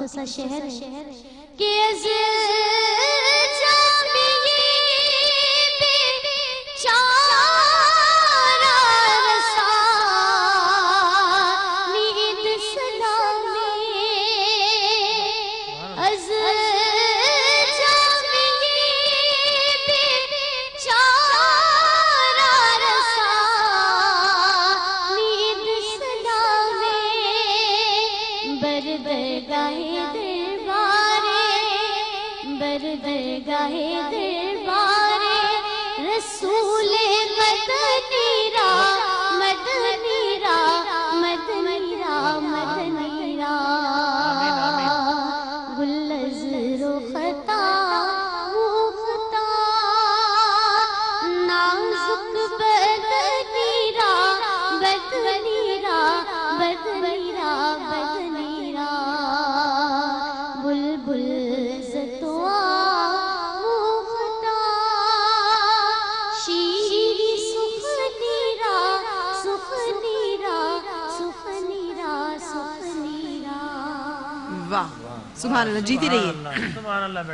سا شہر کہ سبحان اللہ، جیتی رہیے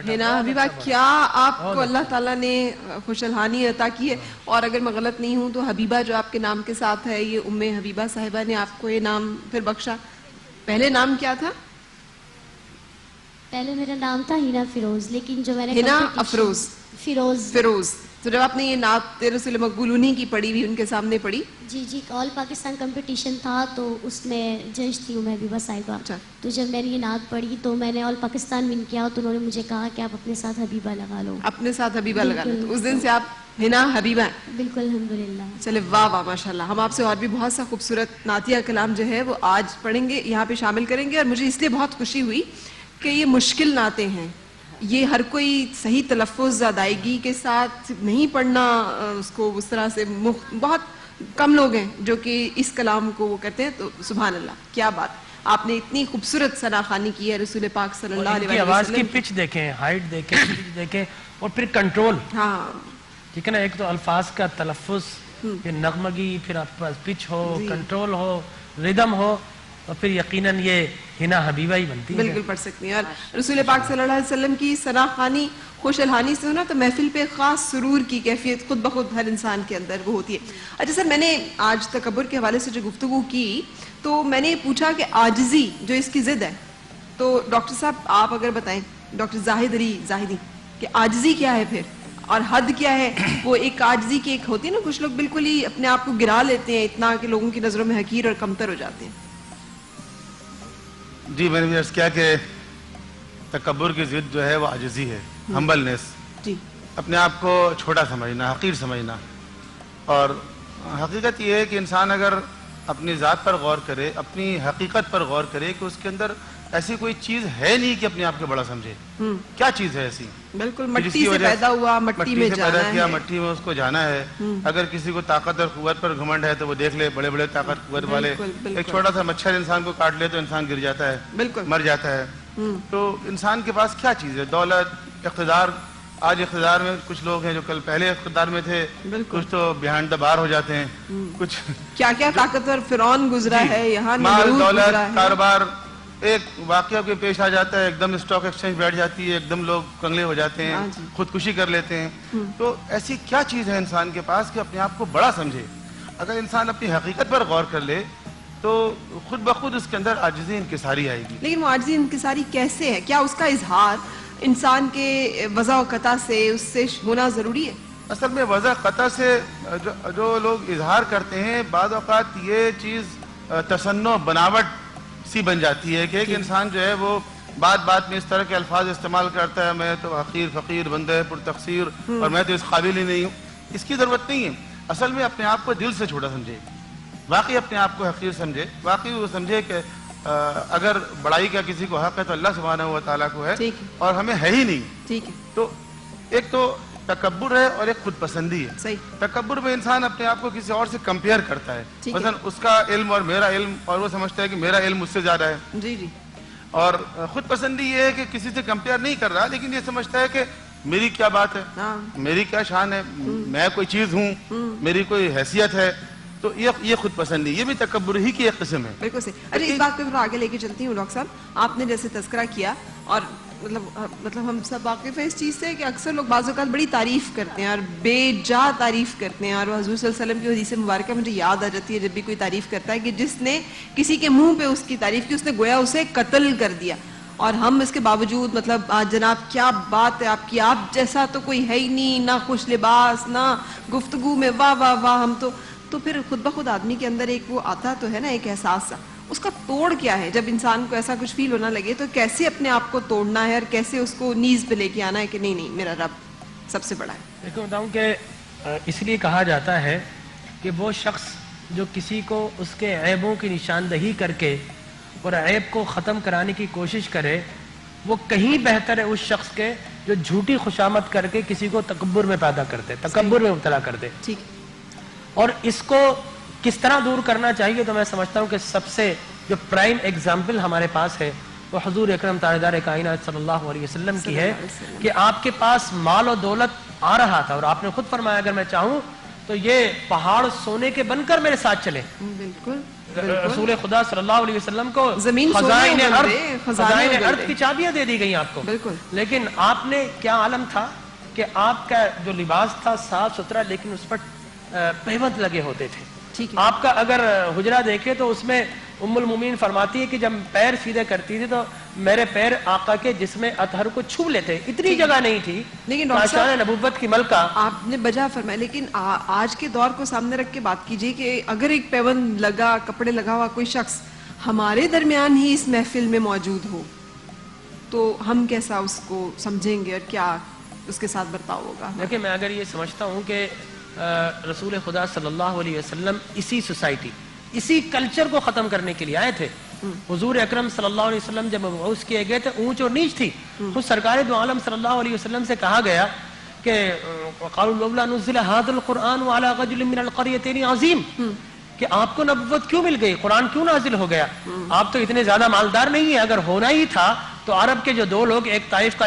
ہے نا حبیبہ. کیا آپ کو اللہ تعالیٰ نے خوش الحانی عطا کی ہے. اور اگر میں غلط نہیں ہوں تو حبیبہ جو آپ کے نام کے ساتھ ہے، یہ ام حبیبہ صاحبہ نے آپ کو یہ نام پھر بخشا. پہلے نام کیا تھا؟ پہلے میرا نام تھا ہینا فیروز، لیکن جو میں نے ہینا افروز فیروز. تو جب آپ نے یہ نعت رسول مقبول انہی کی پڑھی ہوئی، ان کے سامنے پڑھی؟ جی آل پاکستان کمپٹیشن تھا تو اس میں جج تھی ام حبیبہ صاحبہ. تو جب میں نے یہ نعت پڑھی تو میں نے آل پاکستان ون کیا تو انہوں نے مجھے کہا کہ آپ اپنے ساتھ حبیبہ لگا لو. اپنے ساتھ حبیبہ لگا لو. تو اس دن سے آپ ہینا حبیبہ ہیں. بالکل الحمدللہ. چلے واہ واہ ماشاءاللہ. ہم آپ سے اور بھی بہت سا خوبصورت نعتیہ کلام جو ہے وہ آج پڑھیں گے، یہاں پہ شامل کریں گے. اور مجھے اس لیے بہت خوشی ہوئی کہ یہ مشکل نعتیں ہیں، یہ ہر کوئی صحیح تلفظ ادائیگی کے ساتھ نہیں پڑھنا اس کو اس طرح سے. بہت کم لوگ ہیں جو کہ اس کلام کو وہ کرتے ہیں. تو سبحان اللہ، کیا بات. آپ نے اتنی خوبصورت ثناخوانی کی ہے رسول پاک صلی اللہ علیہ وسلم. آواز کی پچ دیکھیں، ہائٹ دیکھیں، پچ دیکھیں، اور پھر کنٹرول. ہاں ٹھیک ہے نا. ایک تو الفاظ کا تلفظ، پھر نغمگی، پھر آپ کے پاس پچ ہو، کنٹرول ہو، ردم ہو، اور پھر یقیناً یہ ہینا حبیبہ ہی بنتی ہے. بالکل پڑھ سکتی ہیں. اور رسول پاک صلی اللہ علیہ وسلم کی ثناخوانی خوش الحانی سے ہونا تو محفل پہ خاص سرور کی کیفیت خود بخود ہر انسان کے اندر وہ ہوتی ہے. اچھا سر، میں نے آج تکبر کے حوالے سے جو گفتگو کی تو میں نے پوچھا کہ عاجزی جو اس کی ضد ہے، تو ڈاکٹر صاحب آپ اگر بتائیں، ڈاکٹر زاہد علی زاہدی، کہ عاجزی کیا ہے پھر اور حد کیا ہے. وہ ایک عاجزی کی ایک ہوتی ہے نا، کچھ لوگ بالکل ہی اپنے آپ کو گرا لیتے ہیں اتنا کہ لوگوں کی نظروں میں حقیر اور کمتر ہو جاتے ہیں. جی میں نے بھی عرض کیا کہ تکبر کی ضد جو ہے وہ عاجزی ہے، ہمبلنس. جی اپنے آپ کو چھوٹا سمجھنا، حقیر سمجھنا. اور حقیقت یہ ہے کہ انسان اگر اپنی ذات پر غور کرے، اپنی حقیقت پر غور کرے کہ اس کے اندر ایسی کوئی چیز ہے نہیں کہ اپنے آپ کو بڑا سمجھے. کیا چیز ہے ایسی؟ بالکل مٹی سے پیدا ہوا، مٹی میں جانا ہے، مٹی میں اس کو جانا ہے. اگر کسی کو طاقت اور قوت پر گھمنڈ ہے تو وہ دیکھ لے بڑے بڑے طاقت قوت والے، ایک چھوٹا سا مچھر انسان کو کاٹ لے تو انسان گر جاتا ہے، بالکل مر جاتا ہے. تو انسان کے پاس کیا چیز ہے؟ دولت، اقتدار. آج اقتدار میں کچھ لوگ ہیں جو کل پہلے اقتدار میں تھے، کچھ تو بیہائنڈ دا بار ہو جاتے ہیں. کچھ کیا کیا طاقتور فرعون گزرا ہے یہاں، مال دولت، کاروبار. ایک واقعہ کے پیش آ جاتا ہے، ایک دم اسٹاک ایکسچینج بیٹھ جاتی ہے، ایک دم لوگ کنگلے ہو جاتے ہیں، خودکشی کر لیتے ہیں. تو ایسی کیا چیز ہے انسان کے پاس کہ اپنے آپ کو بڑا سمجھے؟ اگر انسان اپنی حقیقت پر غور کر لے تو خود بخود اس کے اندر عاجزی انکساری آئے گی. لیکن وہ عاجزی انکساری کیسے ہے؟ کیا اس کا اظہار انسان کے وضع و قطع سے اس سے ہونا ضروری ہے؟ اصل میں وضع قطع سے جو لوگ اظہار کرتے ہیں، بعض اوقات یہ چیز تصنع، بناوٹ سی بن جاتی ہے کہ ایک انسان جو ہے وہ بات بات میں اس طرح کے الفاظ استعمال کرتا ہے، میں تو حقیر فقیر بندہ پر تقصیر اور میں تو اس قابل ہی نہیں ہوں. اس کی ضرورت نہیں ہے. اصل میں اپنے آپ کو دل سے چھوٹا سمجھے، واقعی اپنے آپ کو حقیر سمجھے، واقعی وہ سمجھے کہ اگر بڑائی کا کسی کو حق ہے تو اللہ سبحانہ و تعالیٰ کو ہے اور ہمیں ہے ہی نہیں. ٹھیک ہے. تو ایک تو تکبر ہے اور ایک خود پسندی ہے. صحیح. تکبر میں انسان اپنے آپ کو کسی اور سے کمپیئر کرتا ہے، مثلا اس کا علم اور میرا علم، اور وہ سمجھتا ہے کہ میرا علم مجھ سے زیادہ ہے. جی جی. اور خود پسندی یہ ہے کہ کسی سے کمپیئر نہیں کر رہا، لیکن یہ سمجھتا ہے کہ میری کیا بات ہے، میری کیا شان ہے، میں کوئی چیز ہوں، میری کوئی حیثیت ہے. تو یہ خود پسندی، یہ بھی تکبر ہی کی ایک قسم ہے. بالکل صحیح. اچھا اس بات کو آگے لے کے چلتی ہوں ڈاکٹر صاحب. آپ نے جیسے تذکرہ کیا اور مطلب ہم سب واقف ہیں اس چیز سے کہ اکثر لوگ بعض اوقات بڑی تعریف کرتے ہیں اور بے جا تعریف کرتے ہیں، اور حضور صلی اللہ علیہ وسلم کی حدیث مبارکہ مجھے یاد آ جاتی ہے جب بھی کوئی تعریف کرتا ہے کہ جس نے کسی کے منہ پہ اس کی تعریف کی، اس نے گویا اسے قتل کر دیا. اور ہم اس کے باوجود مطلب جناب کیا بات ہے آپ کی، آپ جیسا تو کوئی ہے ہی نہیں، نہ خوش لباس نہ گفتگو میں واہ واہ واہ. ہم تو پھر خود بخود آدمی کے اندر ایک وہ آتا تو ہے نا ایک احساس سا، اس کا توڑ کیا ہے؟ جب انسان کو ایسا کچھ فیل ہونا لگے تو کیسے اپنے آپ کو توڑنا ہے اور کیسے اس کو نیز پہ لے کے آنا ہے کہ نہیں میرا رب سب سے بڑا ہے؟ دیکھو بتاؤں کہ اس لیے کہا جاتا ہے کہ وہ شخص جو کسی کو اس کے عیبوں کی نشاندہی کر کے اور عیب کو ختم کرانے کی کوشش کرے، وہ کہیں بہتر ہے اس شخص کے جو جھوٹی خوشامد کر کے کسی کو تکبر میں پیدا کرتے، تکبر میں مبتلا کرتے. ٹھیک. اور اس کو کس طرح دور کرنا چاہیے؟ تو میں سمجھتا ہوں کہ سب سے جو پرائم ایگزامپل ہمارے پاس ہے وہ حضور اکرم تاجدار کائنات صلی اللہ علیہ وسلم کی ہے کہ آپ کے پاس مال و دولت آ رہا تھا اور آپ نے خود فرمایا اگر میں چاہوں تو یہ پہاڑ سونے کے بن کر میرے ساتھ چلے. بالکل. رسول خدا صلی اللہ علیہ وسلم کو زمین خزائن ارض کی چابیاں دے دی گئی آپ کو. بالکل. لیکن آپ نے کیا عالم تھا کہ آپ کا جو لباس تھا صاف ستھرا، لیکن اس پر پیوند لگے ہوتے تھے. آپ کا اگر حجرہ دیکھے تو اس میں ام المومنین فرماتی ہے کہ جب پیر سیدھے کرتی تھی تو میرے پیر آقا کے جسم اطہر کو چھو لیتے، اتنی جگہ نہیں تھی. لیکن شان نبوت کی ملکہ آپ نے بجا فرمایا. لیکن آج کے دور کو سامنے رکھ کے بات کیجئے کہ اگر ایک پیوند لگا، کپڑے لگا ہوا کوئی شخص ہمارے درمیان ہی اس محفل میں موجود ہو تو ہم کیسا اس کو سمجھیں گے اور کیا اس کے ساتھ برتاؤ ہوگا؟ دیکھیں میں اگر یہ سمجھتا ہوں کہ رسول خدا صلی اللہ علیہ وسلم اسی سوسائٹی، اسی کلچر کو ختم کرنے کے لیے آئے تھے. حضور اکرم صلی اللہ علیہ وسلم جب مبعوث کیے گئے تھے اونچ اور نیچ تھی. خود سرکار دو عالم صلی اللہ علیہ وسلم سے کہا گیا کہ قالوا لولا نزل هذا القرآن على رجل من القريتين عظیم، کہ آپ کو نبوت کیوں مل گئی، قرآن کیوں نازل ہو گیا؟ آپ تو اتنے زیادہ مالدار نہیں ہیں. اگر ہونا ہی تھا تو عرب کے جو دو لوگ، ایک طائف کا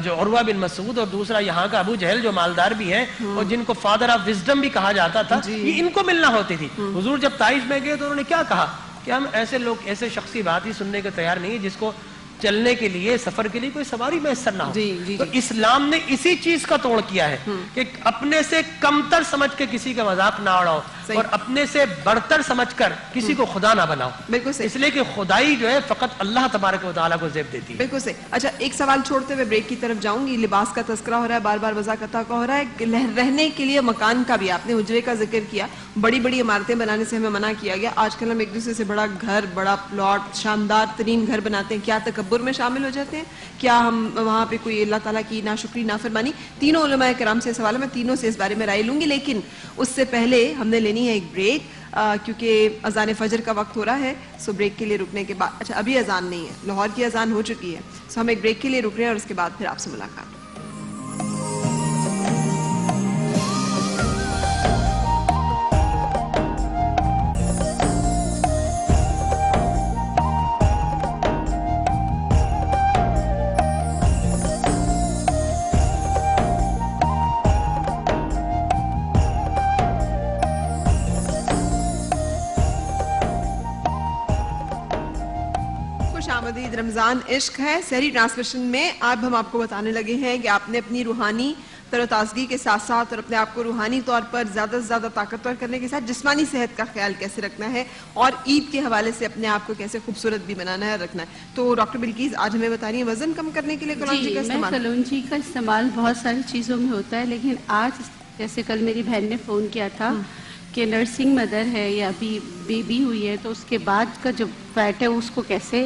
جو عروہ بن مسعود اور دوسرا یہاں کا ابو جہل جو مالدار بھی ہیں اور جن کو فادر آف وزڈم بھی کہا جاتا تھا، یہ ان کو ملنا ہوتی تھی. حضور جب طائف میں گئے تو انہوں نے کیا کہا کہ ہم ایسے لوگ، ایسے شخصی بات ہی سننے کو تیار نہیں ہے جس کو چلنے کے لیے، سفر کے لیے کوئی سواری میسر نہ ہو. تو اسلام نے اسی چیز کا توڑ کیا ہے کہ اپنے سے کمتر سمجھ کے کسی کا مذاق نہ اڑاؤ اور اپنے سے بڑھتر سمجھ کر کسی کو خدا نہ بناؤ. بالکل صحیح. اس لیے کہ خدائی جو ہے فقط اللہ تبارک و تعالیٰ کو زیب دیتی ہے. بالکل صحیح. اچھا ایک سوال چھوڑتے ہوئے بریک کی طرف جاؤں گی. لباس کا تذکرہ ہو رہا ہے، بار بار وضاحت کا ہو رہا ہے، رہنے کے لیے مکان کا بھی آپ نے حجرے کا ذکر کیا. بڑی بڑی عمارتیں بنانے سے ہمیں منع کیا گیا. آج کل ہم ایک دوسرے سے بڑا گھر، بڑا پلاٹ، شاندار ترین گھر بناتے ہیں. کیا تکبر میں شامل ہو جاتے ہیں؟ کیا ہم وہاں پہ کوئی اللہ تعالیٰ کی ناشکری، نافرمانی؟ تینوں علماء کرام سے سوال ہے، میں تینوں سے اس بارے میں رائے لوں گی. لیکن اس سے پہلے ہم نے لینی ہے ایک بریک کیونکہ اذان فجر کا وقت ہو رہا ہے. سو بریک کے لیے رکنے کے بعد، اچھا ابھی اذان نہیں ہے، لاہور کی اذان ہو چکی ہے، سو ہم ایک بریک کے لیے رک رہے ہیں اور اس کے بعد پھر آپ سے ملاقات. رمضان عشق ہے سحری ٹرانسمیشن میں اب ہم آپ کو بتانے لگے ہیں کہ آپ نے اپنی روحانی تر و تازگی کے ساتھ ساتھ اور اپنے آپ کو روحانی طور پر زیادہ سے زیادہ طاقتور کرنے کے ساتھ جسمانی صحت کا خیال کیسے رکھنا ہے اور عید کے حوالے سے اپنے آپ کو کیسے خوبصورت بھی بنانا ہے رکھنا ہے. تو ڈاکٹر بلکیس آج ہمیں بتا رہی ہیں وزن کم کرنے کے لیے کلونجی کا استعمال. کلونجی کا استعمال بہت ساری چیزوں میں ہوتا ہے، لیکن آج جیسے کل میری بہن نے فون کیا تھا کہ نرسنگ مدر ہے یا ابھی بیبی ہوئی ہے تو اس کے بعد کا جو فیٹ ہے اس کو کیسے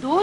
2